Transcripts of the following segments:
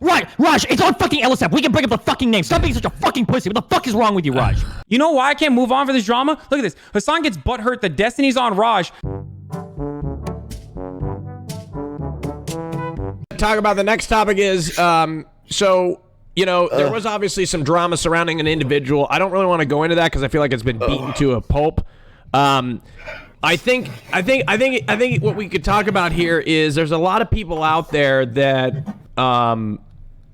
Rajj, it's on fucking LSF. We can bring up the fucking name. Stop being such a fucking pussy. What the fuck is wrong with you, Rajj? You know why I can't move on for this drama? Look at this. Hasan gets butthurt that Destiny's on Rajj. Talk about the next topic is, you know, there was obviously some drama surrounding an individual. I don't really want to go into that because I feel like it's been beaten to a pulp. I think what we could talk about here is there's a lot of people out there that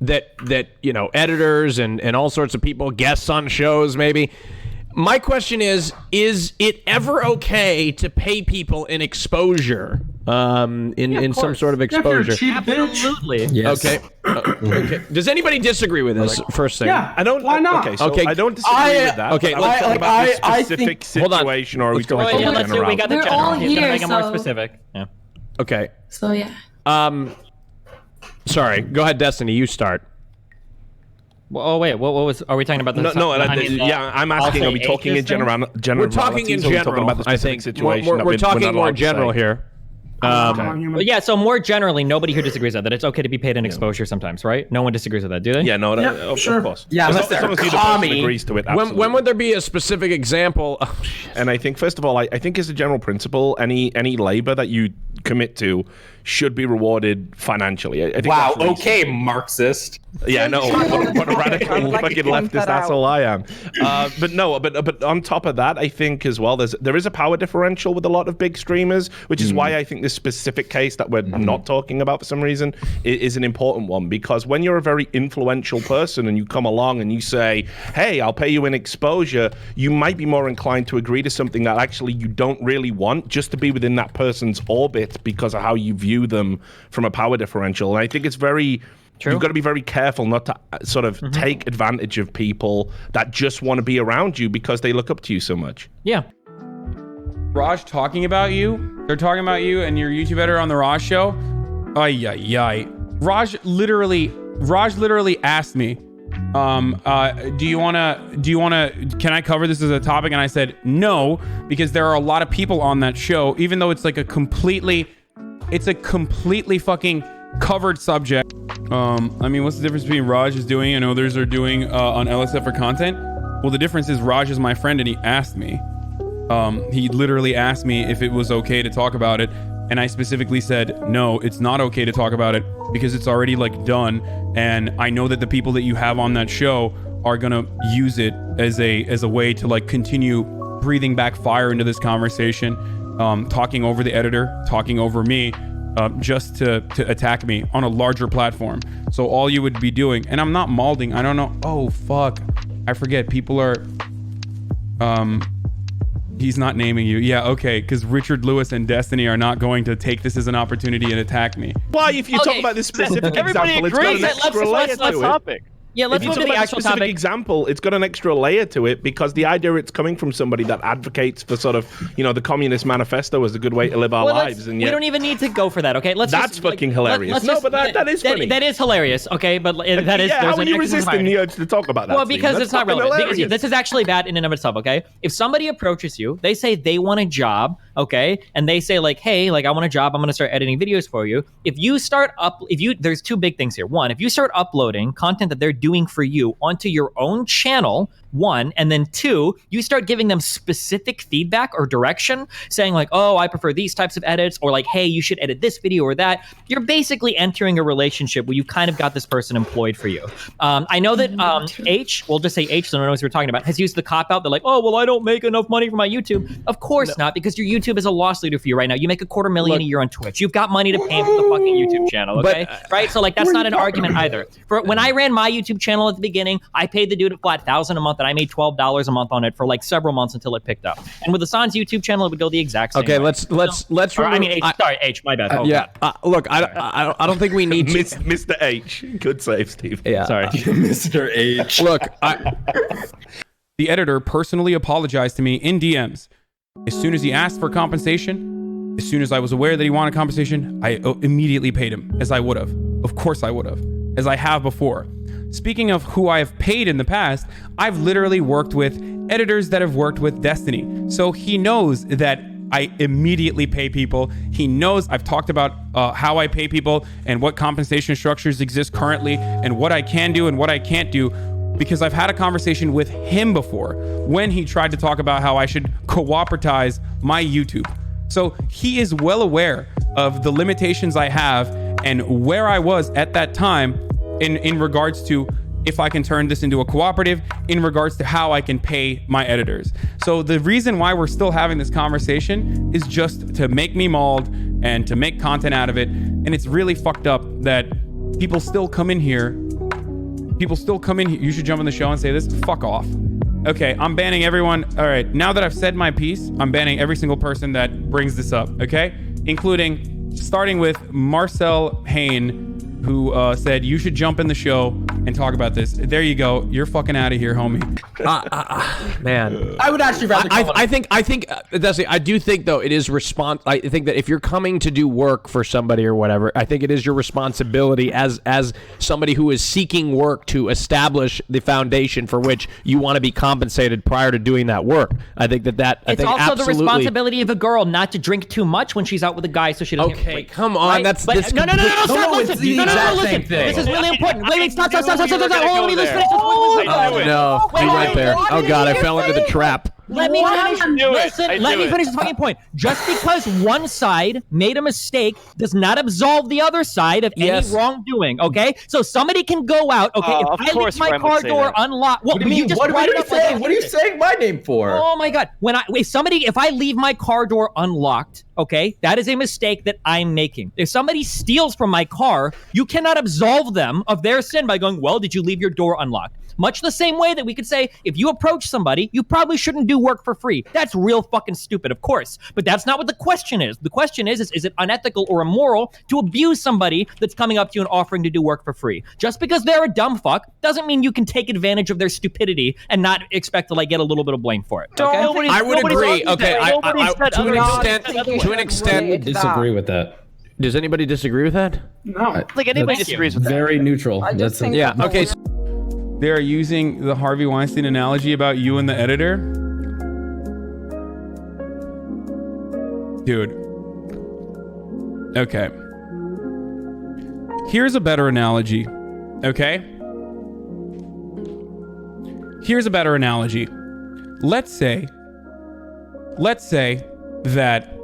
that you know, editors and all sorts of people, guests on shows maybe. My question is it ever okay to pay people in exposure? In some sort of exposure? Absolutely. Yes. Okay. Okay. Does anybody disagree with this? First thing. Yeah. I don't. Why not? Okay. So Okay. I don't disagree with that. Okay. I was talking about this specific Hold on. situation, or are we Let's go. talking Yeah, in let's do. general? We got the We're general. all He's gonna here, make it more so- specific. Yeah. Okay. So yeah. Sorry. Go ahead, Destiny. You start. Well, oh wait, what was? Are we talking about the? Yeah, I'm asking. Are we talking in general? We're talking in general. About the I specific think situation. we're talking more general here. Well, yeah, so more generally, nobody here disagrees with that it's okay to be paid in exposure sometimes, right? No one disagrees with that, do they? Yeah, no, Yeah, of sure. course. Yeah, unless as long they're as the person agrees to it. When would there be a specific example? And I think, first of all, I think as a general principle, any labor that you commit to should be rewarded financially. I think Wow. that's Okay, Marxist. Yeah, no, what a radical fucking leftist asshole I am. But no, but on top of that, I think as well, there is a power differential with a lot of big streamers, which is why I think this specific case that we're not talking about for some reason is an important one, because when you're a very influential person and you come along and you say, hey, I'll pay you in exposure, you might be more inclined to agree to something that actually you don't really want, just to be within that person's orbit because of how you view them from a power differential. And I think it's very... True. You've got to be very careful not to sort of take advantage of people that just want to be around you because they look up to you so much. Yeah. Rajj talking about you. They're talking about you and your YouTube editor on the Rajj show. Ay. Rajj literally asked me, do you wanna, can I cover this as a topic? And I said no, because there are a lot of people on that show, even though it's like a completely fucking covered subject. I mean, what's the difference between Rajj is doing and others are doing on LSF for content? Well, the difference is Rajj is my friend and he asked me. He literally asked me if it was okay to talk about it, and I specifically said no, it's not okay to talk about it because it's already like done, and I know that the people that you have on that show are gonna use it as a way to like continue breathing back fire into this conversation, talking over the editor, talking over me. Just to attack me on a larger platform. So all you would be doing, and I'm not Malding, I don't know. Oh, fuck. I forget. People are... He's not naming you. Yeah, okay, because Richard Lewis and Destiny are not going to take this as an opportunity and attack me. Why, if you talk about this specific example, it's got an extra layer to it. Yeah, let's move to the actual topic. Example, it's got an extra layer to it because the idea it's coming from somebody that advocates for sort of, you know, the Communist Manifesto as a good way to live our lives. And yet, we don't even need to go for that, okay? That's fucking hilarious. But that is funny. That is hilarious, okay? But that is... Yeah, how are you resisting the urge to talk about that? Well, because it's not relevant. Because this is actually bad in and of itself, okay? If somebody approaches you, they say they want a job, okay? And they say like, hey, like I want a job, I'm going to start editing videos for you. There's two big things here. One, if you start uploading content that they're doing for you onto your own channel, one, and then two, you start giving them specific feedback or direction, saying like, oh, I prefer these types of edits, or like, hey, you should edit this video or that. You're basically entering a relationship where you've kind of got this person employed for you. I know that H, we'll just say H, so no one knows what we're talking about, has used the cop-out. They're like, oh, well, I don't make enough money for my YouTube. Of course not, because your YouTube is a loss leader for you right now. You make $250,000 a year on Twitch. You've got money to pay for the fucking YouTube channel, okay? Right? So like, that's not an argument either. For when I ran my YouTube channel at the beginning, I paid the dude a flat $1,000 a month, and I made $12 a month on it for like several months until it picked up. And with Hasan's YouTube channel, it would go the exact same way. Let's H, my bad. Look, I don't think we need to... Mr. H. Good save, Steve. Yeah. Sorry. Mr. H. Look, The editor personally apologized to me in DMs. As soon as he asked for compensation, as soon as I was aware that he wanted compensation, I immediately paid him, as I would have. Of course I would have, as I have before. Speaking of who I have paid in the past, I've literally worked with editors that have worked with Destiny. So he knows that I immediately pay people. He knows I've talked about how I pay people and what compensation structures exist currently and what I can do and what I can't do, because I've had a conversation with him before when he tried to talk about how I should cooperatize my YouTube. So he is well aware of the limitations I have and where I was at that time in regards to if I can turn this into a cooperative, in regards to how I can pay my editors. So the reason why we're still having this conversation is just to make me mauled and to make content out of it. And it's really fucked up that people still come in here. You should jump on the show and say this. Fuck off. Okay, I'm banning everyone. All right, now that I've said my piece, I'm banning every single person that brings this up, okay? Including, starting with Marcel Hain, who said, you should jump in the show and talk about this. There you go. You're fucking out of here, homie. Man. I would actually rather I think that's it. I do think, though, it is I think that if you're coming to do work for somebody or whatever, I think it is your responsibility as somebody who is seeking work to establish the foundation for which you want to be compensated prior to doing that work. I think that it's also absolutely the responsibility of a girl not to drink too much when she's out with a guy, so she doesn't. Okay, come on. Right? That's but, this. No, listen. Listen. This is really important. Wait, stop. Hold on, let me finish this. Oh no, be right there. Oh god, I fell into the trap. Let me finish this fucking point. Just because one side made a mistake does not absolve the other side of any wrongdoing, okay? So somebody can go out, okay? If I leave my car door unlocked... What do you mean? What are you saying? What are you saying my name for? Oh my god. If I leave my car door unlocked, okay, that is a mistake that I'm making. If somebody steals from my car, you cannot absolve them of their sin by going, well, did you leave your door unlocked? Much the same way that we could say, if you approach somebody, you probably shouldn't do work for free. That's real fucking stupid, of course. But that's not what the question is. The question is it unethical or immoral to abuse somebody that's coming up to you and offering to do work for free? Just because they're a dumb fuck doesn't mean you can take advantage of their stupidity and not expect to get a little bit of blame for it. Okay? I would agree. Okay, to an extent, I disagree with that. Does anybody disagree with that? No. Anybody disagrees with that. Very neutral. Yeah. Okay. They're using the Harvey Weinstein analogy about you and the editor. Dude. Okay. Here's a better analogy. Okay? Here's a better analogy. Let's say that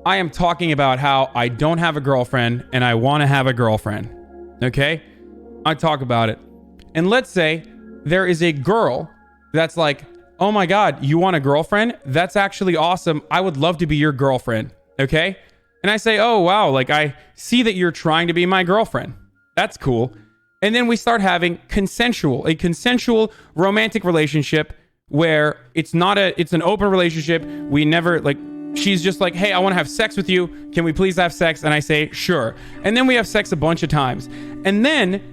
I am talking about how I don't have a girlfriend and I want to have a girlfriend. Okay? I talk about it. And let's say there is a girl that's like, oh my God, you want a girlfriend? That's actually awesome. I would love to be your girlfriend. Okay? And I say, oh wow, I see that you're trying to be my girlfriend. That's cool. And then we start having a consensual romantic relationship where it's an open relationship. We never she's just like, hey, I want to have sex with you. Can we please have sex? And I say, sure. And then we have sex a bunch of times. And then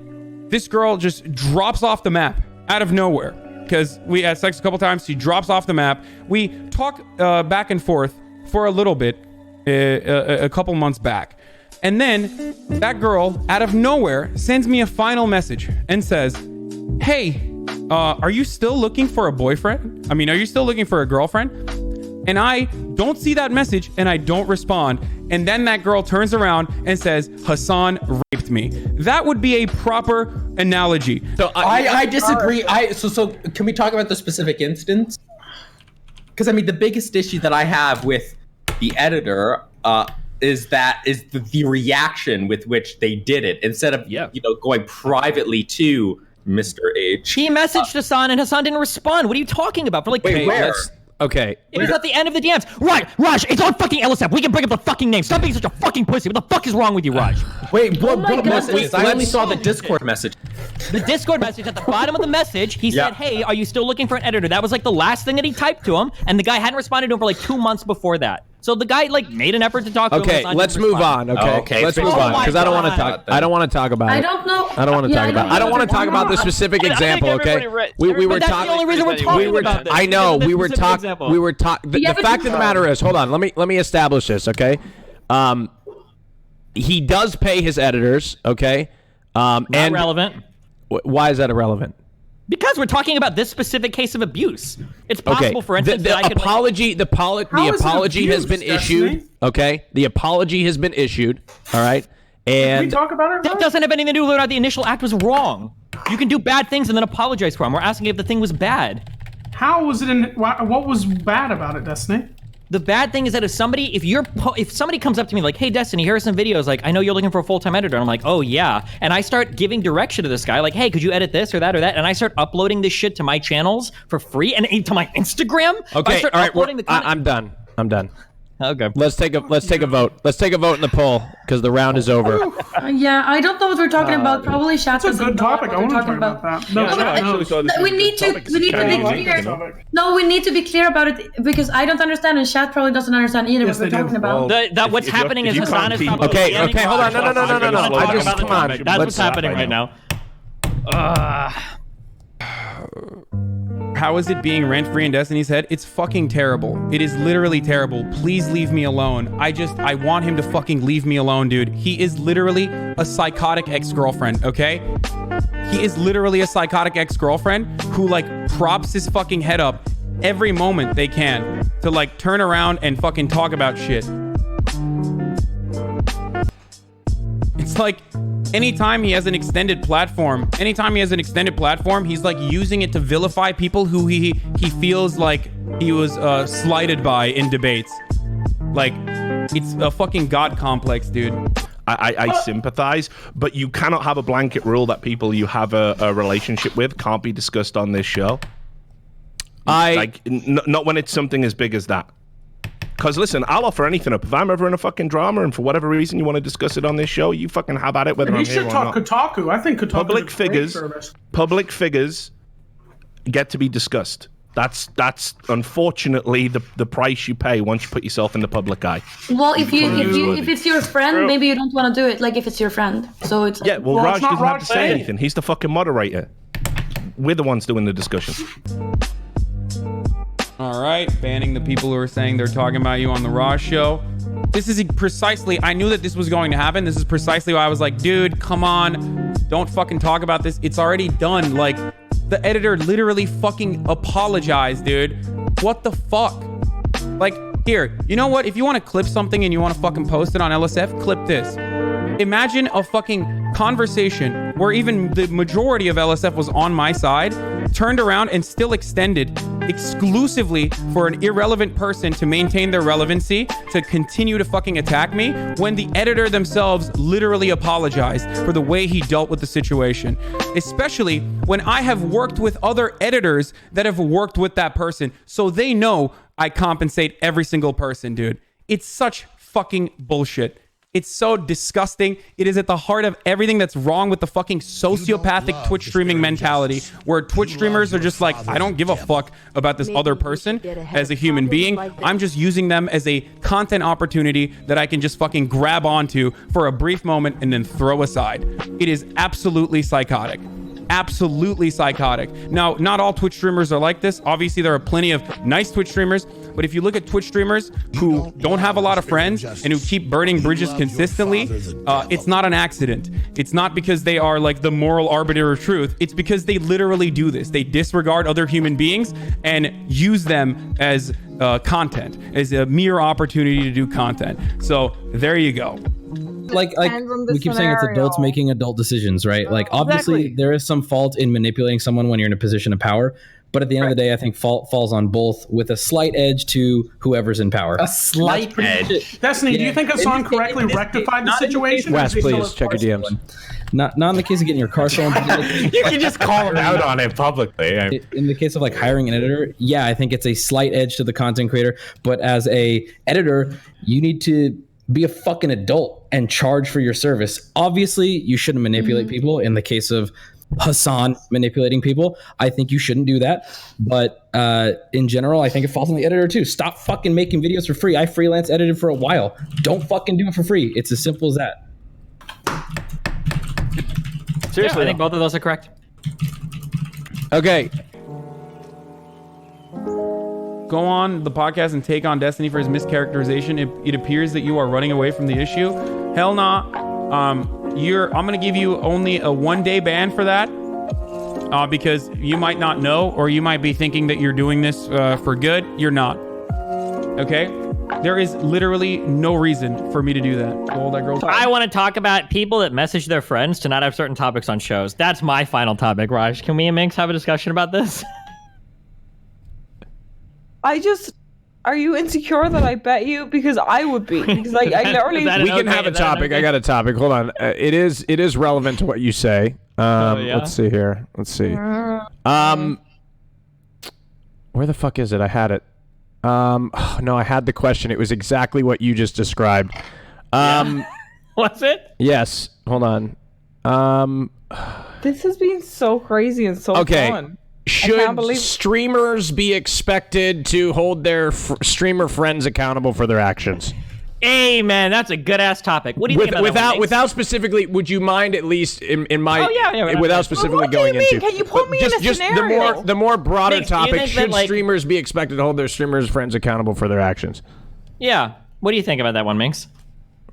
this girl just drops off the map out of nowhere because we had sex a couple times. She drops off the map. We talk back and forth for a little bit, a couple months back. And then that girl out of nowhere sends me a final message and says, hey, are you still looking for a boyfriend? I mean, are you still looking for a girlfriend? And I don't see that message and I don't respond. And then that girl turns around and says, Hasan raped me. That would be a proper analogy. So I disagree. So can we talk about the specific instance? Because I mean, the biggest issue that I have with the editor is the reaction with which they did it instead of going privately to Mr. H. He messaged Hasan and Hasan didn't respond. What are you talking about? For where? Okay. It was at the end of the DMs. Right, Raj, it's on fucking LSF. We can bring up the fucking name. Stop being such a fucking pussy. What the fuck is wrong with you, Raj? Wait, what message? I only saw the Discord message. The Discord message, at the bottom of the message, he said, hey, are you still looking for an editor? That was the last thing that he typed to him, and the guy hadn't responded to him for 2 months before that. So the guy made an effort to talk to him. Okay, let's move on. Okay, let's move on because I don't want to talk. I don't want to talk about it. I don't know. I don't want to talk about. I don't want to talk about the specific example. Okay, we were talking. That's the only reason we're talking about this. I know we were talking. We were talking. The fact of the matter is, hold on. Let me establish this. Okay, he does pay his editors. Okay, Not relevant. Why is that irrelevant? Because we're talking about this specific case of abuse. It's possible, for instance, the apology has been issued. Okay, the apology has been issued. All right, and Can we talk about it? That doesn't have anything to do with whether the initial act was wrong. You can do bad things and then apologize for them. We're asking if the thing was bad. How was it? What was bad about it, Destiny? The bad thing is that if somebody comes up to me like, hey, Destiny, here are some videos, like, I know you're looking for a full-time editor. And I'm like, oh, yeah. And I start giving direction to this guy, like, hey, could you edit this or that or that? And I start uploading this shit to my channels for free and to my Instagram. Okay, all right, I'm done. Okay. Let's take a vote. Let's take a vote in the poll because the round is over. Yeah, I don't know what we're talking about. Probably chat. That's a good topic. I want to talk about that. No, we need to be clear. No, we need to be clear about it because I don't understand and chat probably doesn't understand either what we're talking about. What's happening is Hasan is Okay, hold on. No. Come on. That's what's happening right now. How is it being rent-free in Destiny's head? It's fucking terrible. It is literally terrible. Please leave me alone. I want him to fucking leave me alone, dude. He is literally a psychotic ex-girlfriend, okay? He is literally a psychotic ex-girlfriend who, like, props his fucking head up every moment they can to, like, turn around and fucking talk about shit. It's like... Anytime he has an extended platform, he's like using it to vilify people who he feels like he was slighted by in debates. Like, it's a fucking god complex, dude. I sympathize, but you cannot have a blanket rule that people you have a relationship with can't be discussed on this show. Not when it's something as big as that. Because listen, I'll offer anything up. If I'm ever in a fucking drama and for whatever reason you want to discuss it on this show, you fucking have at it whether I'm here or not. You should talk Kotaku. I think Kotaku is a great service. Public figures get to be discussed. That's unfortunately the price you pay once you put yourself in the public eye. Well, if it's your friend, maybe you don't want to do it. Like if it's your friend, so it's like, Raj doesn't have to say anything. He's the fucking moderator. We're the ones doing the discussion. All right, banning the people who are saying they're talking about you on the Raw show. This is precisely, I knew that this was going to happen. This is precisely why I was like, dude, come on. Don't fucking talk about this. It's already done. Like, the editor literally fucking apologized, dude. What the fuck? Like, here, you know what? If you want to clip something and you want to fucking post it on LSF, clip this. Imagine a fucking conversation where even the majority of LSF was on my side, turned around and still extended exclusively for an irrelevant person to maintain their relevancy, to continue to fucking attack me, when the editor themselves literally apologized for the way he dealt with the situation. Especially when I have worked with other editors that have worked with that person, so they know I compensate every single person, dude. It's such fucking bullshit. It's so disgusting. It is at the heart of everything that's wrong with the fucking sociopathic Twitch streaming mentality, where Twitch streamers are just like, I don't give a fuck about this other person as a human being. I'm just using them as a content opportunity that I can just fucking grab onto for a brief moment and then throw aside. It is absolutely psychotic. Absolutely psychotic. Now, not all Twitch streamers are like this. Obviously, there are plenty of nice Twitch streamers, but if you look at Twitch streamers who don't have a lot of friends and who keep burning bridges consistently, it's not an accident. It's not because they are like the moral arbiter of truth. It's because they literally do this. They disregard other human beings and use them as content, as a mere opportunity to do content. So there you go. Like we keep saying it's adults making adult decisions, right? Like obviously there is some fault in manipulating someone when you're in a position of power, but at the end of the day, I think fault falls on both, with a slight edge to whoever's in power. A slight edge. Destiny, do you think Hasan correctly rectified the situation? Wes, please check your DMs. Not in the case of getting your car stolen. You can just call him out on it publicly. In the case of like hiring an editor, yeah, I think it's a slight edge to the content creator, but as a editor, you need to be a fucking adult and charge for your service. Obviously, you shouldn't manipulate people. In the case of Hasan manipulating people, I think you shouldn't do that. But in general, I think it falls on the editor too. Stop fucking making videos for free. I freelance edited for a while. Don't fucking do it for free. It's as simple as that. Seriously, I think both of those are correct. Okay. Go on the podcast and take on Destiny for his mischaracterization. It appears that you are running away from the issue. Hell nah. I'm gonna give you only a 1-day ban for that. because you might not know, or you might be thinking that you're doing this for good. You're not. Okay? There is literally no reason for me to do that. All that girl. I want to talk about people that message their friends to not have certain topics on shows. That's my final topic, Raj. Can we and Minx have a discussion about this? Are you insecure that I bet you? Because I would be. Because I literally. We can have a topic. I got a topic. Hold on. It is relevant to what you say. Let's see here. Let's see. Where the fuck is it? I had it. No, I had the question. It was exactly what you just described. Was it? Yes. Hold on. This has been so crazy and so fun. Should streamers be expected to hold their streamer friends accountable for their actions? Hey, man, that's a good-ass topic. What do you think about that one, without specifically, would you mind at least in my... without specifically going into... Can you put me in a scenario? The more broader Minx, topic, should streamers be expected to hold their streamers' friends accountable for their actions? Yeah. What do you think about that one, Minx?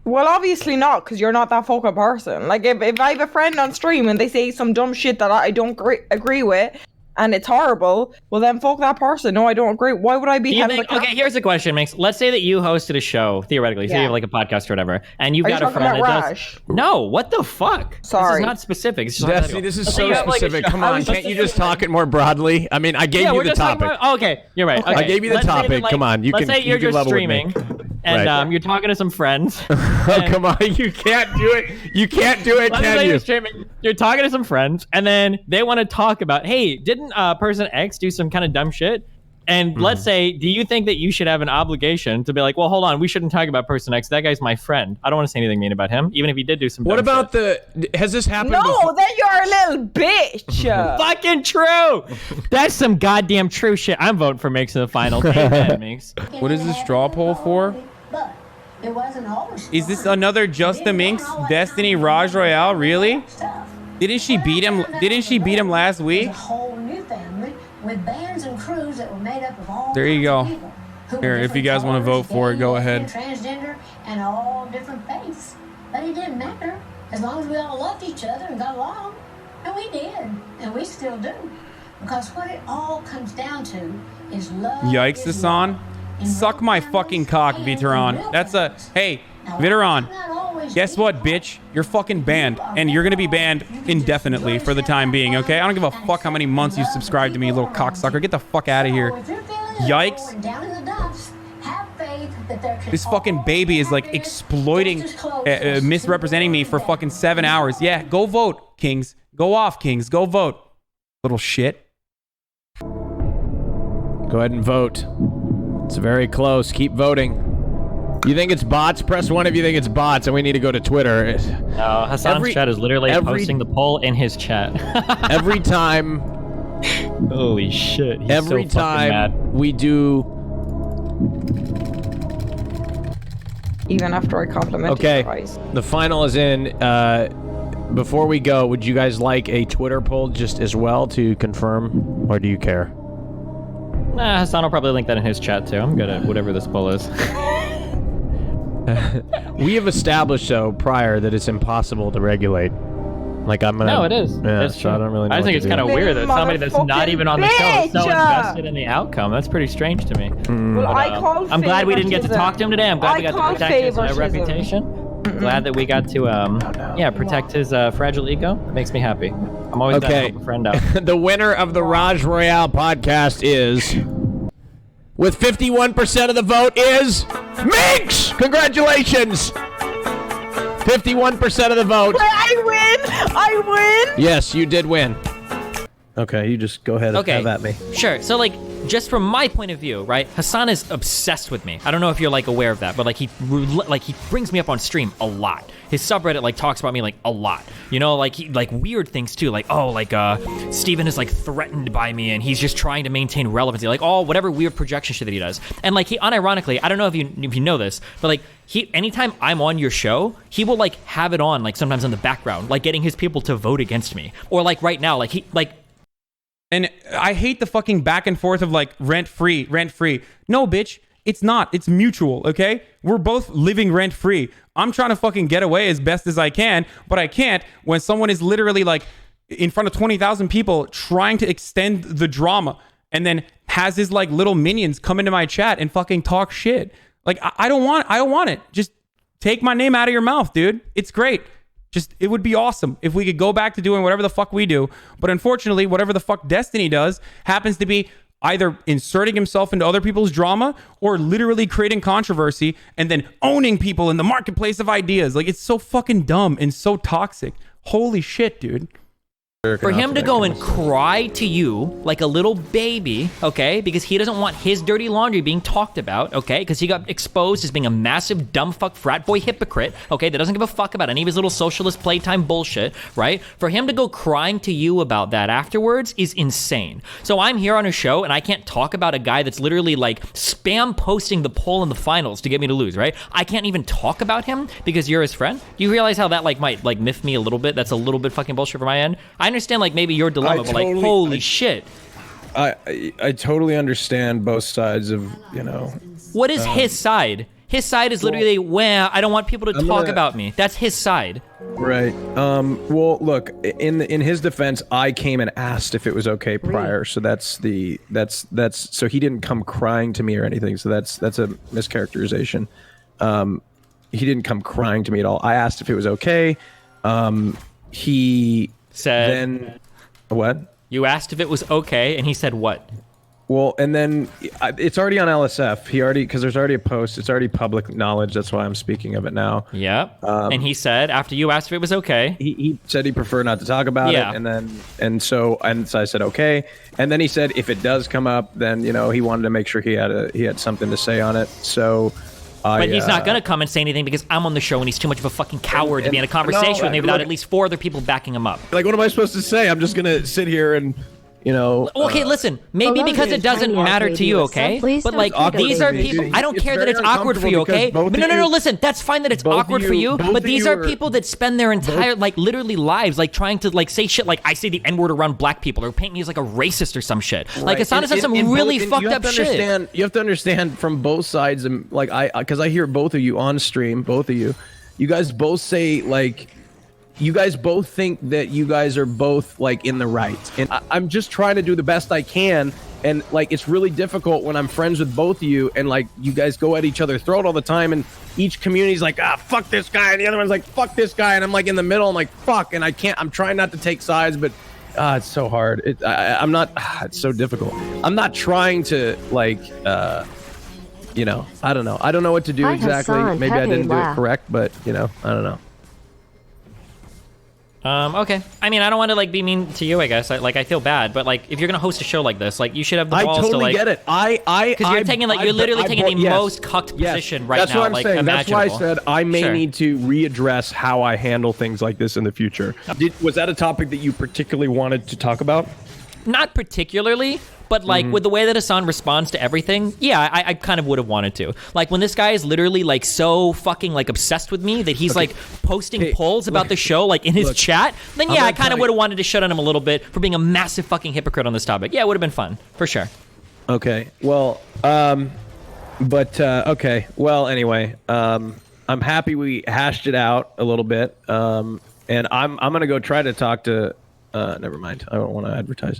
Well, obviously not, because you're not that fucking person. Like, if I have a friend on stream and they say some dumb shit that I don't agree with, and it's horrible, well then fuck that person. No, I don't agree. Why would I be having okay, here's a question, Minx. Let's say that you hosted a show, theoretically. Say you have like a podcast or whatever, and you've got a friend that does... No, what the fuck? Sorry. This is not specific. It's just Destiny, this is so specific. Come on, can't you just talk it more broadly? I mean, I gave you the topic. Okay, you're right. Okay. I gave you the topic. Come on, you can Let's say you're just streaming, and you're talking to some friends. Oh, come on, you can't do it. You can't do it, can you? You're streaming. You're talking to some friends, and then they want to talk about, hey, didn't person X do some kind of dumb shit? And let's say, do you think that you should have an obligation to be like, well, hold on, we shouldn't talk about person X. That guy's my friend. I don't want to say anything mean about him, even if he did do some dumb shit. Has this happened No, then you're a little bitch. Fucking true. That's some goddamn true shit. I'm voting for Minx in the finals. Amen, Minx. What is this straw poll for? Is this another Just the Minx Destiny Rajj Royale? Really? Didn't she beat him? Didn't she beat him last week? With bands and crews that were made up of all there you go. Here, if you guys want to vote for it, go ahead. Transgender and all different faiths, but it didn't matter as long as we all loved each other and got along, and we did, and we still do, because what it all comes down to is love. Yikes, Hasan. Suck my fucking cock, Viteron. That's a hey, Viteron. Guess what, bitch? You're fucking banned, and you're gonna be banned indefinitely for the time being, okay? I don't give a fuck how many months you subscribed to me, you little cocksucker. Get the fuck out of here. Yikes. This fucking baby is like exploiting, misrepresenting me for fucking 7 hours. Yeah, go vote, Kings. Go off, Kings. Go vote. Little shit. Go ahead and vote. It's very close. Keep voting. You think it's bots? Press 1 if you think it's bots, and we need to go to Twitter. No, Hasan's chat is literally posting the poll in his chat. Every time... Holy shit. He's every so time mad. we do... Even after I compliment okay, you twice. The final is in. Before we go, would you guys like a Twitter poll just as well to confirm, or do you care? Nah, Hasan will probably link that in his chat too. I'm good at whatever this poll is. We have established, though, prior that it's impossible to regulate. Like, I'm gonna... No, it is. Yeah, That's so true. I don't really know I think it's kind of weird that somebody that's not even on the show is so invested in the outcome. That's pretty strange to me. Well, But, I'm glad we didn't get to talk to him today. I'm glad we got to protect his reputation. Glad that we got to, protect his fragile ego. It makes me happy. I'm always down to help a friend out. The winner of the Rajj Royale podcast is... with 51% of the vote is... Minx! Congratulations! 51% of the vote. I win! I win! Yes, you did win. Okay, you just go ahead and have at me. Sure. So, like, just from my point of view, right? Hasan is obsessed with me. I don't know if you're like aware of that, but like he brings me up on stream a lot. His subreddit like talks about me like a lot. You know, like he like weird things too. Like Steven is like threatened by me, and he's just trying to maintain relevancy. Like whatever weird projection shit that he does. And like he unironically, I don't know if you know this, but like anytime I'm on your show, he will like have it on like sometimes in the background, like getting his people to vote against me, or like right now, like he like. And I hate the fucking back and forth of like rent free. No, bitch, it's not. It's mutual, okay? We're both living rent free. I'm trying to fucking get away as best as I can, but I can't when someone is literally like in front of 20,000 people trying to extend the drama, and then has his like little minions come into my chat and fucking talk shit. Like I don't want it. Just take my name out of your mouth, dude. It's great. Just, it would be awesome if we could go back to doing whatever the fuck we do. But unfortunately, whatever the fuck Destiny does happens to be either inserting himself into other people's drama or literally creating controversy and then owning people in the marketplace of ideas. Like, it's so fucking dumb and so toxic. Holy shit, dude. For him to go and cry to you like a little baby, okay, because he doesn't want his dirty laundry being talked about, okay, because he got exposed as being a massive dumb fuck frat boy hypocrite, okay, that doesn't give a fuck about any of his little socialist playtime bullshit, right? For him to go crying to you about that afterwards is insane. So I'm here on a show and I can't talk about a guy that's literally like spam posting the poll in the finals to get me to lose, right? I can't even talk about him because you're his friend. Do you realize how that like might like miff me a little bit? That's a little bit fucking bullshit from my end. I understand like maybe your dilemma, but like holy shit. I totally understand both sides of, you know. What is his side? His side is literally, well, I don't want people to talk about me. That's his side. Right. Well, look, in his defense, I came and asked if it was okay prior. So that's so he didn't come crying to me or anything. So that's a mischaracterization. He didn't come crying to me at all. I asked if it was okay. He said, then what? You asked if it was okay, and he said what? Well, and then it's already on LSF. Because there's already a post. It's already public knowledge. That's why I'm speaking of it now. Yeah. And he said, after you asked if it was okay, he said he preferred not to talk about it. And so I said okay. And then he said if it does come up, then you know he wanted to make sure he had something to say on it. So. But he's not going to come and say anything because I'm on the show and he's too much of a fucking coward to be in a conversation with me without at least 4 other people backing him up. Like, what am I supposed to say? I'm just going to sit here and, you know... Okay, listen, maybe because it doesn't matter to you, okay? But, like, these are people... I don't care that it's awkward for you, okay? But no, listen, that's fine that it's awkward for you, but these are people that spend their entire, like, literally lives, like, trying to, like, say shit like, I say the N-word around black people, or paint me as, like, a racist or some shit. Like, Hasan has done some really fucked up shit. You have to understand from both sides, and, like, because I hear both of you on stream, both of you guys both say, like... You guys both think that you guys are both like in the right, and I'm just trying to do the best I can, and like it's really difficult when I'm friends with both of you, and like you guys go at each other's throat all the time, and each community's like, fuck this guy, and the other one's like, fuck this guy, and I'm like in the middle, I'm like, fuck, and I'm trying not to take sides, but it's so hard. I'm not. It's so difficult. I'm not trying to like, you know, I don't know. I don't know what to do exactly. Hasan, maybe I didn't do it correct, but you know, I don't know. Okay. I mean, I don't want to like be mean to you, I guess. I feel bad, but like, if you're gonna host a show like this, like, you should have the balls to like. I totally get it. Because you're taking like you're literally taking the most cucked position right now. That's what I'm like, saying. imaginable. That's why I said I may need to readdress how I handle things like this in the future. Was that a topic that you particularly wanted to talk about? Not particularly. But like with the way that Hasan responds to everything, yeah, I kind of would have wanted to. Like when this guy is literally like so fucking like obsessed with me that he's like posting polls about the show like in his chat, then yeah, I kind of would have wanted to shut on him a little bit for being a massive fucking hypocrite on this topic. Yeah, it would have been fun for sure. Okay, well, okay, well, anyway, I'm happy we hashed it out a little bit, and I'm gonna go try to talk to. Never mind, I don't want to advertise.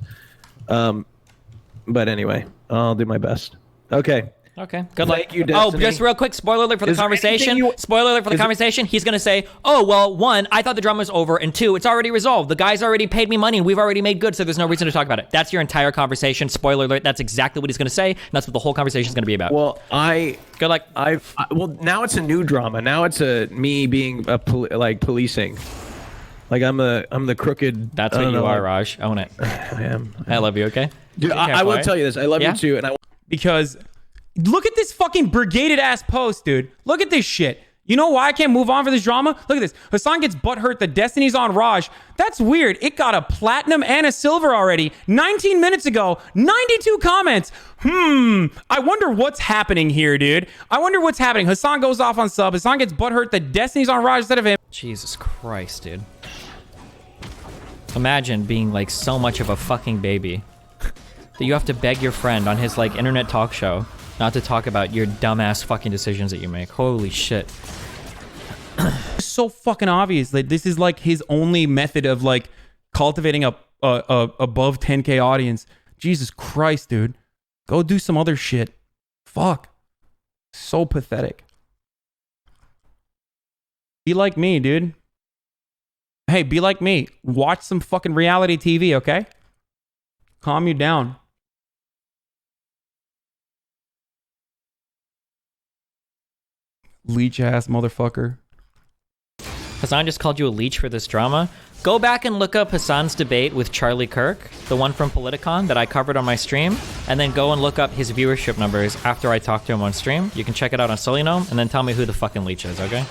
But anyway, I'll do my best. Okay. Okay. Good luck. Thank you, Destiny. Oh, just real quick, spoiler alert for the conversation. Spoiler alert for the conversation. He's going to say, oh, well, 1, I thought the drama was over, and 2, it's already resolved. The guy's already paid me money, and we've already made good, so there's no reason to talk about it. That's your entire conversation. Spoiler alert. That's exactly what he's going to say, and that's what the whole conversation is going to be about. Well, Good luck. Well, now it's a new drama. Now it's me being policing. Like I'm the crooked. That's what you are, Raj. Own it. I am. I love you. Okay. Dude, I will tell you this. I love you too, and because look at this fucking brigaded ass post, dude. Look at this shit. You know why I can't move on for this drama? Look at this. Hasan gets butthurt that Destiny's on Raj. That's weird. It got a platinum and a silver already. 19 minutes ago. 92 comments. I wonder what's happening here, dude. I wonder what's happening. Hasan goes off on sub. Hasan gets butthurt that Destiny's on Raj instead of him. Jesus Christ, dude. Imagine being like so much of a fucking baby that you have to beg your friend on his like internet talk show not to talk about your dumbass fucking decisions that you make. Holy shit. It's so fucking obvious that this is like his only method of like cultivating a above 10K audience. Jesus Christ, dude. Go do some other shit. Fuck. So pathetic. Be like me, dude. Hey, be like me. Watch some fucking reality TV, okay? Calm you down. Leech ass motherfucker. Hasan just called you a leech for this drama. Go back and look up Hasan's debate with Charlie Kirk, the one from Politicon that I covered on my stream, and then go and look up his viewership numbers after I talked to him on stream. You can check it out on Solinome, and then tell me who the fucking leech is, okay?